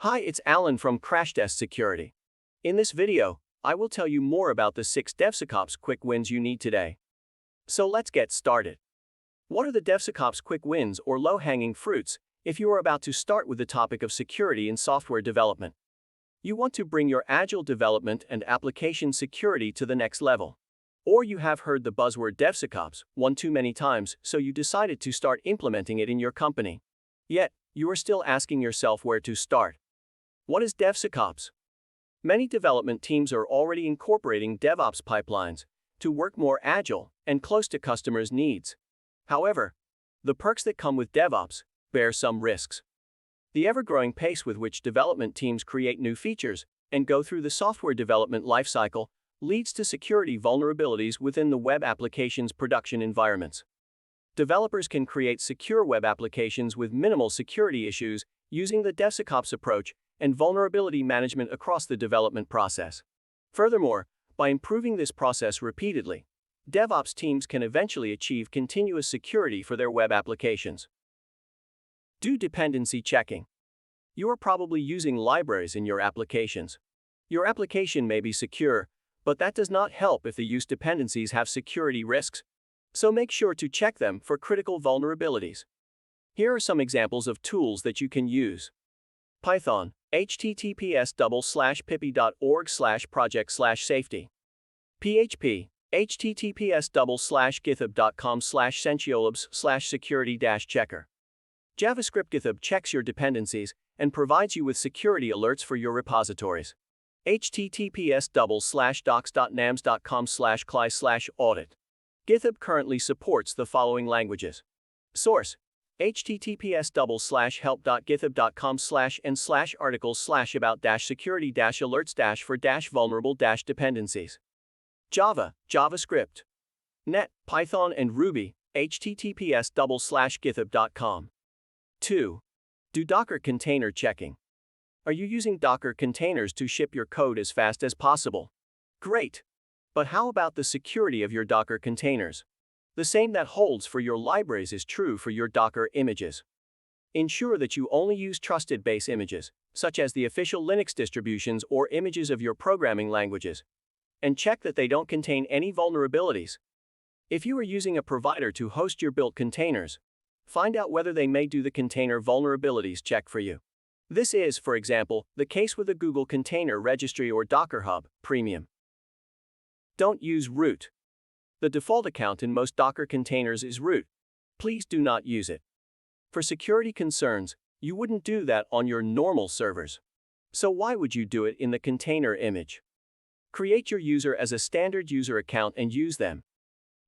Hi, it's Alan from Crashtest Security. In this video, I will tell you more about the 6 DevSecOps quick wins you need today. So let's get started. What are the DevSecOps quick wins or low-hanging fruits if you are about to start with the topic of security in software development? You want to bring your agile development and application security to the next level. Or you have heard the buzzword DevSecOps one too many times, so you decided to start implementing it in your company. Yet, you are still asking yourself where to start. What is DevSecOps? Many development teams are already incorporating DevOps pipelines to work more agile and close to customers' needs. However, the perks that come with DevOps bear some risks. The ever-growing pace with which development teams create new features and go through the software development lifecycle leads to security vulnerabilities within the web application's production environments. Developers can create secure web applications with minimal security issues using the DevSecOps approach and vulnerability management across the development process. Furthermore, by improving this process repeatedly, DevOps teams can eventually achieve continuous security for their web applications. Do dependency checking. You are probably using libraries in your applications. Your application may be secure, but that does not help if the use dependencies have security risks. So make sure to check them for critical vulnerabilities. Here are some examples of tools that you can use. Python, https://pipi.org/project/safety. PHP, https://github.com/sentiolabs/security-checker. JavaScript. GitHub checks your dependencies and provides you with security alerts for your repositories. https://docs.nams.com/cli/audit. GitHub currently supports the following languages. Source: https://help.github.com/and/articles/about-security-alerts-for-vulnerable-dependencies. Java, JavaScript. Net, Python and Ruby, https://github.com. 2. Do Docker container checking. Are you using Docker containers to ship your code as fast as possible? Great! But how about the security of your Docker containers? The same that holds for your libraries is true for your Docker images. Ensure that you only use trusted base images, such as the official Linux distributions or images of your programming languages, and check that they don't contain any vulnerabilities. If you are using a provider to host your built containers, find out whether they may do the container vulnerabilities check for you. This is, for example, the case with the Google Container Registry or Docker Hub Premium. Don't use root. The default account in most Docker containers is root. Please do not use it. For security concerns, you wouldn't do that on your normal servers. So why would you do it in the container image? Create your user as a standard user account and use them.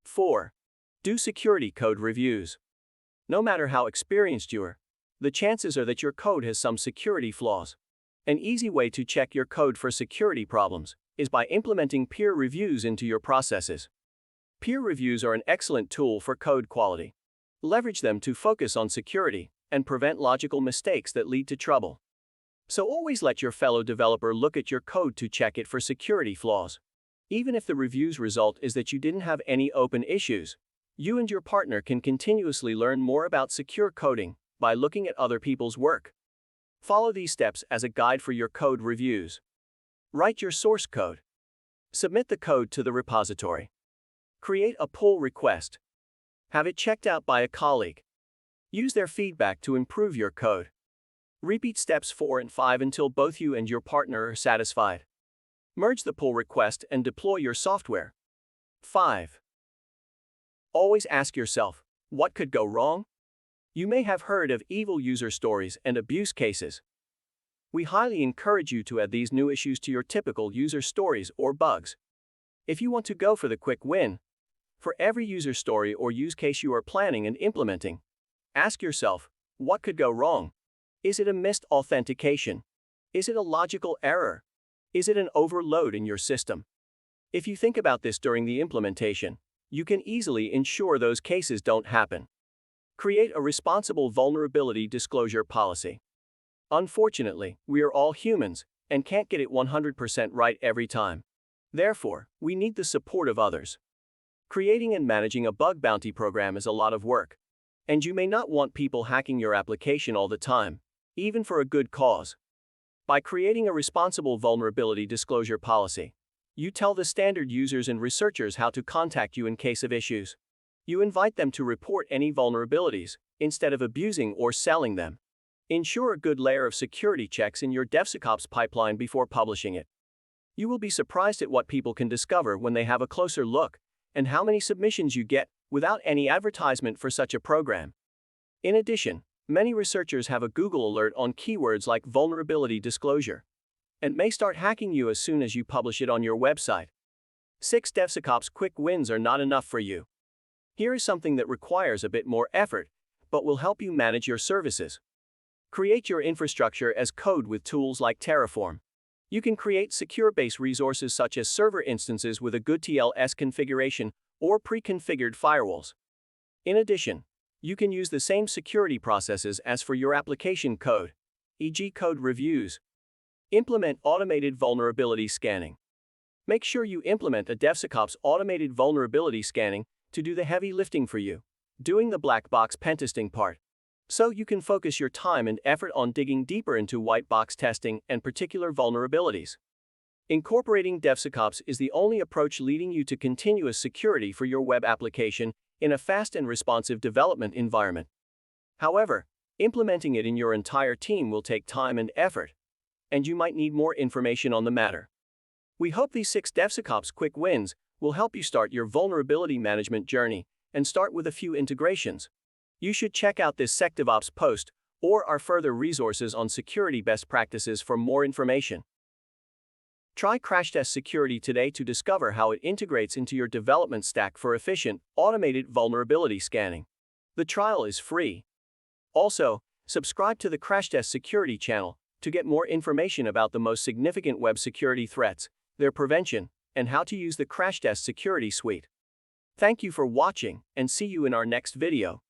4. Do security code reviews. No matter how experienced you are, the chances are that your code has some security flaws. An easy way to check your code for security problems is by implementing peer reviews into your processes. Peer reviews are an excellent tool for code quality. Leverage them to focus on security and prevent logical mistakes that lead to trouble. So always let your fellow developer look at your code to check it for security flaws. Even if the review's result is that you didn't have any open issues, you and your partner can continuously learn more about secure coding by looking at other people's work. Follow these steps as a guide for your code reviews. Write your source code. Submit the code to the repository. Create a pull request. Have it checked out by a colleague. Use their feedback to improve your code. Repeat steps 4 and 5 until both you and your partner are satisfied. Merge the pull request and deploy your software. 5. Always ask yourself, what could go wrong? You may have heard of evil user stories and abuse cases. We highly encourage you to add these new issues to your typical user stories or bugs. If you want to go for the quick win, for every user story or use case you are planning and implementing, ask yourself, what could go wrong? Is it a missed authentication? Is it a logical error? Is it an overload in your system? If you think about this during the implementation, you can easily ensure those cases don't happen. Create a responsible vulnerability disclosure policy. Unfortunately, we are all humans and can't get it 100% right every time. Therefore, we need the support of others. Creating and managing a bug bounty program is a lot of work, and you may not want people hacking your application all the time, even for a good cause. By creating a responsible vulnerability disclosure policy, you tell the standard users and researchers how to contact you in case of issues. You invite them to report any vulnerabilities, instead of abusing or selling them. Ensure a good layer of security checks in your DevSecOps pipeline before publishing it. You will be surprised at what people can discover when they have a closer look, and how many submissions you get without any advertisement for such a program. In addition, many researchers have a Google alert on keywords like vulnerability disclosure, and may start hacking you as soon as you publish it on your website. 6 DevSecOps quick wins are not enough for you. Here is something that requires a bit more effort, but will help you manage your services. Create your infrastructure as code with tools like Terraform. You can create secure base resources such as server instances with a good TLS configuration or pre-configured firewalls. In addition, you can use the same security processes as for your application code, e.g. code reviews. Implement automated vulnerability scanning. Make sure you implement a DevSecOps automated vulnerability scanning to do the heavy lifting for you, doing the black box pentesting part, so you can focus your time and effort on digging deeper into white box testing and particular vulnerabilities. Incorporating DevSecOps is the only approach leading you to continuous security for your web application in a fast and responsive development environment. However, implementing it in your entire team will take time and effort, and you might need more information on the matter. We hope these 6 DevSecOps quick wins will help you start your vulnerability management journey and start with a few integrations. You should check out this SecDevOps post or our further resources on security best practices for more information. Try Crashtest Security today to discover how it integrates into your development stack for efficient, automated vulnerability scanning. The trial is free. Also, subscribe to the Crashtest Security Channel to get more information about the most significant web security threats, their prevention, and how to use the Crashtest Security Suite. Thank you for watching, and see you in our next video.